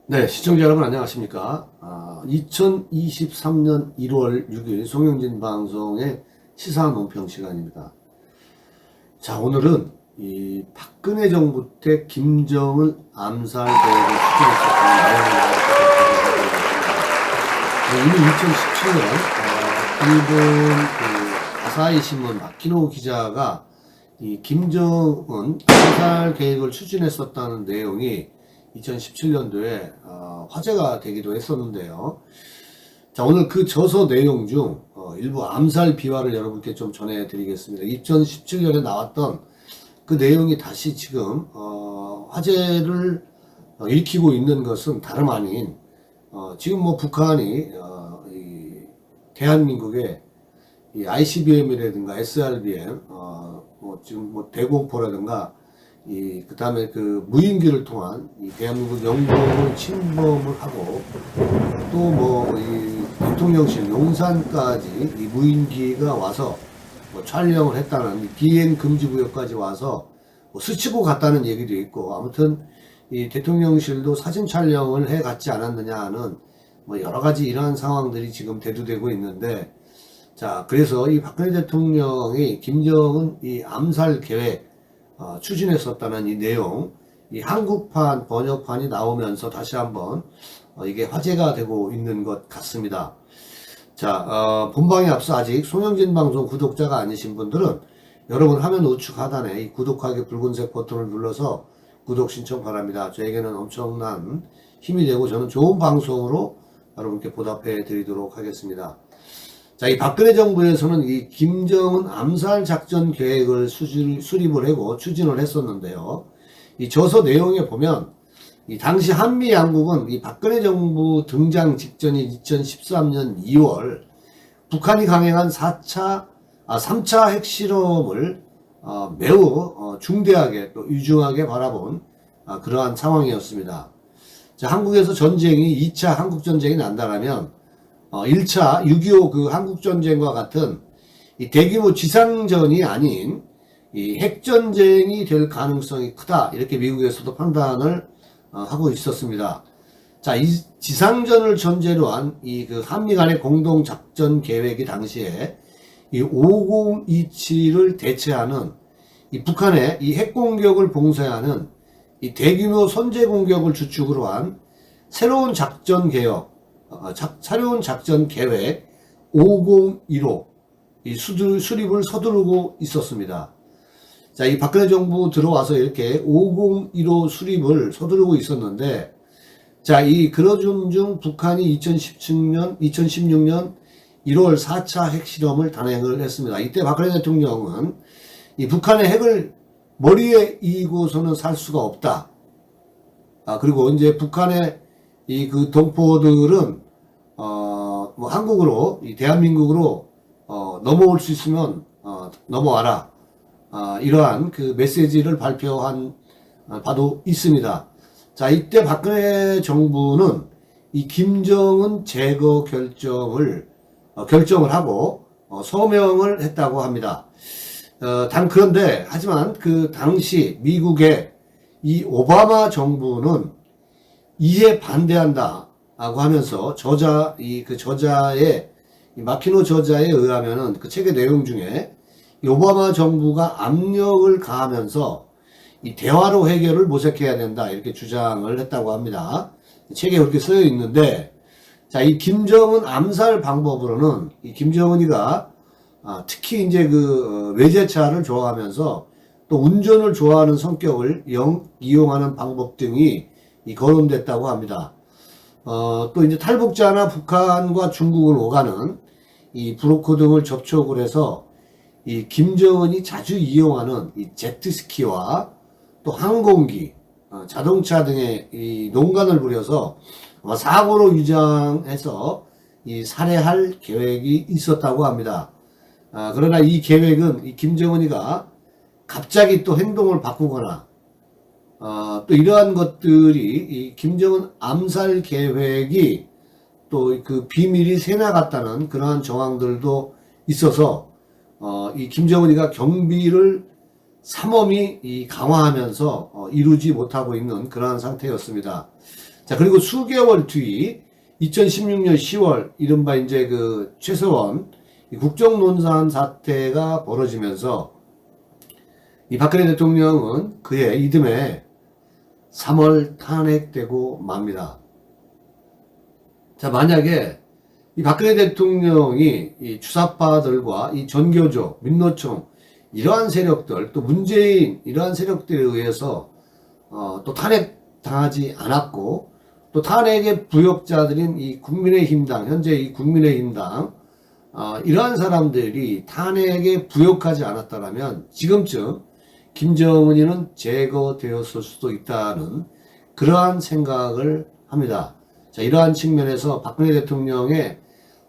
네, 시청자 여러분 안녕하십니까? 2023년 1월 6일 송영진 방송의 시사 논평 시간입니다. 자, 오늘은 이 박근혜 정부 때 김정은 암살 계획을 추진했었다는 내용을 이미 2017년 일본 아사히 신문 마키노 기자가 이 김정은 암살 계획을 추진했었다는 내용이 2017년도에 화제가 되기도 했었는데요. 자, 오늘 그 저서 내용 중 일부 암살 비화를 여러분께 좀 전해드리겠습니다. 2017년에 나왔던 그 내용이 다시 지금 화제를 일으키고 있는 것은 다름 아닌 지금 뭐 북한이 이 대한민국의 이 ICBM이라든가 SRBM 뭐 지금 뭐 대공포라든가 그 다음에 그 무인기를 통한 이 대한민국 영공을 침범을 하고 또 뭐 이 대통령실 용산까지 이 무인기가 와서 뭐 촬영을 했다는 비행 금지 구역까지 와서 뭐 스치고 갔다는 얘기도 있고, 아무튼 이 대통령실도 사진 촬영을 해 갔지 않았느냐 하는 뭐 여러 가지 이러한 상황들이 지금 대두되고 있는데, 자, 그래서 이 박근혜 대통령이 김정은 이 암살 계획 추진했었다는 이 내용, 이 한국판 번역판이 나오면서 다시 한번 이게 화제가 되고 있는 것 같습니다. 자, 본방에 앞서 아직 송영진 방송 구독자가 아니신 분들은 여러분 화면 우측 하단에 이 구독하기 붉은색 버튼을 눌러서 구독 신청 바랍니다. 저에게는 엄청난 힘이 되고 저는 좋은 방송으로 여러분께 보답해 드리도록 하겠습니다. 자, 이 박근혜 정부에서는 이 김정은 암살 작전 계획을 수립을 하고 추진을 했었는데요. 이 저서 내용에 보면 이 당시 한미 양국은 이 박근혜 정부 등장 직전인 2013년 2월 북한이 강행한 3차 핵실험을 매우 중대하게 또 유중하게 바라본 그러한 상황이었습니다. 자, 한국에서 전쟁이 2차 한국전쟁이 난다라면 1차 6.25 그 한국전쟁과 같은 이 대규모 지상전이 아닌 이 핵전쟁이 될 가능성이 크다, 이렇게 미국에서도 판단을 하고 있었습니다. 자, 이 지상전을 전제로 한 이 그 한미 간의 공동작전 계획이 당시에 이 5027을 대체하는 이 북한의 이 핵공격을 봉쇄하는 이 대규모 선제 공격을 주축으로 한 새로운 작전 개혁, 새로운 작전 계획 5015 이 수립을 서두르고 있었습니다. 자, 이 박근혜 정부 들어와서 이렇게 5015 수립을 서두르고 있었는데, 자, 이 그러던 중 북한이 2016년 1월 4차 핵실험을 단행을 했습니다. 이때 박근혜 대통령은 이 북한의 핵을 머리에 이고서는 살 수가 없다. 그리고 이제 북한의 이 그 동포들은 뭐 한국으로, 이 대한민국으로 넘어올 수 있으면 넘어와라. 이러한 그 메시지를 발표한 바도 있습니다. 자, 이때 박근혜 정부는 이 김정은 제거 결정을 하고 서명을 했다고 합니다. 그런데 하지만 그 당시 미국의 이 오바마 정부는 이에 반대한다라고 하면서 저자의 이 마키노 저자에 의하면은 그 책의 내용 중에 이 오바마 정부가 압력을 가하면서 이 대화로 해결을 모색해야 된다, 이렇게 주장을 했다고 합니다. 책에 그렇게 쓰여 있는데, 자, 이 김정은 암살 방법으로는 이 김정은이가 특히 이제 그 외제차를 좋아하면서 또 운전을 좋아하는 성격을 이용하는 방법 등이 거론됐다고 합니다. 또 이제 탈북자나 북한과 중국을 오가는 이 브로커 등을 접촉을 해서 이 김정은이 자주 이용하는 이 제트스키와 또 항공기, 자동차 등의 이 농간을 부려서 사고로 위장해서 이 살해할 계획이 있었다고 합니다. 그러나 이 계획은 이 김정은이가 갑자기 또 행동을 바꾸거나 또 이러한 것들이 이 김정은 암살 계획이 또 그 비밀이 새나갔다는 그러한 정황들도 있어서 이 김정은이가 경비를 삼엄히 강화하면서 이루지 못하고 있는 그러한 상태였습니다. 자, 그리고 수개월 뒤 2016년 10월 이른바 이제 그 최서원 국정농단 사태가 벌어지면서 이 박근혜 대통령은 그해 이듬해 3월 탄핵되고 맙니다. 자, 만약에 이 박근혜 대통령이 이 주사파들과 이 전교조, 민노총 이러한 세력들, 또 문재인 이러한 세력들에 의해서 또 탄핵당하지 않았고, 또 탄핵의 부역자들인 이 국민의힘당, 현재 이 국민의힘당 이러한 사람들이 탄핵에 부역하지 않았다면 지금쯤 김정은이는 제거되었을 수도 있다는 그러한 생각을 합니다. 자, 이러한 측면에서 박근혜 대통령의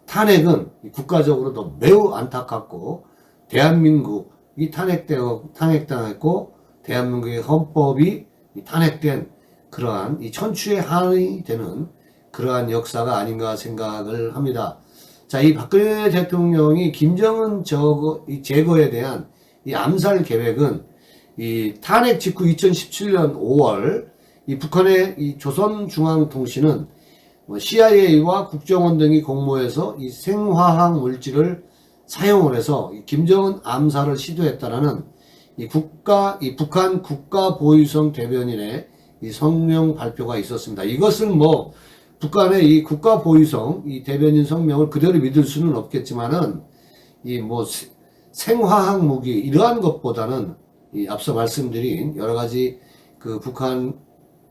탄핵은 국가적으로도 매우 안타깝고, 대한민국이 탄핵당했고, 대한민국의 헌법이 탄핵된 그러한 이 천추의 한이 되는 그러한 역사가 아닌가 생각을 합니다. 자, 이 박근혜 대통령이 김정은 제거에 대한 이 암살 계획은 이 탄핵 직후 2017년 5월 이 북한의 이 조선중앙통신은 CIA와 국정원 등이 공모해서 이 생화학 물질을 사용을 해서 이 김정은 암살을 시도했다라는 이 북한 국가보위성 대변인의 이 성명 발표가 있었습니다. 이것을 뭐 북한의 이 국가보위성 이 대변인 성명을 그대로 믿을 수는 없겠지만은 이 뭐 생화학 무기 이러한 것보다는 이 앞서 말씀드린 여러 가지 그 북한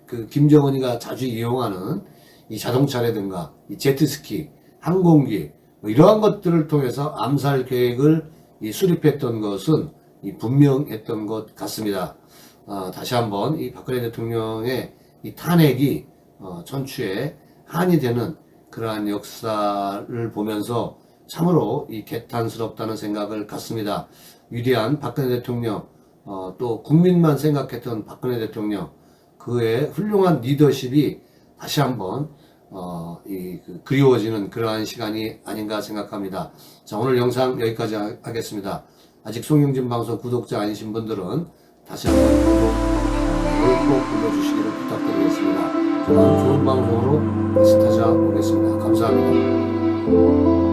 그 김정은이가 자주 이용하는 이 자동차라든가 이 제트스키, 항공기 뭐 이러한 것들을 통해서 암살 계획을 이 수립했던 것은 이 분명했던 것 같습니다. 다시 한번 이 박근혜 대통령의 이 탄핵이 천추의 한이 되는 그러한 역사를 보면서 참으로 이 개탄스럽다는 생각을 갖습니다. 위대한 박근혜 대통령, 또 국민만 생각했던 박근혜 대통령, 그의 훌륭한 리더십이 다시 한번 그리워지는 그러한 시간이 아닌가 생각합니다. 자, 오늘 영상 여기까지 하겠습니다. 아직 송영진 방송 구독자 아니신 분들은 다시 한번 구독을 꼭 눌러주시기를 부탁드리겠습니다. 저는 좋은 방송으로 다시 찾아오겠습니다. 감사합니다.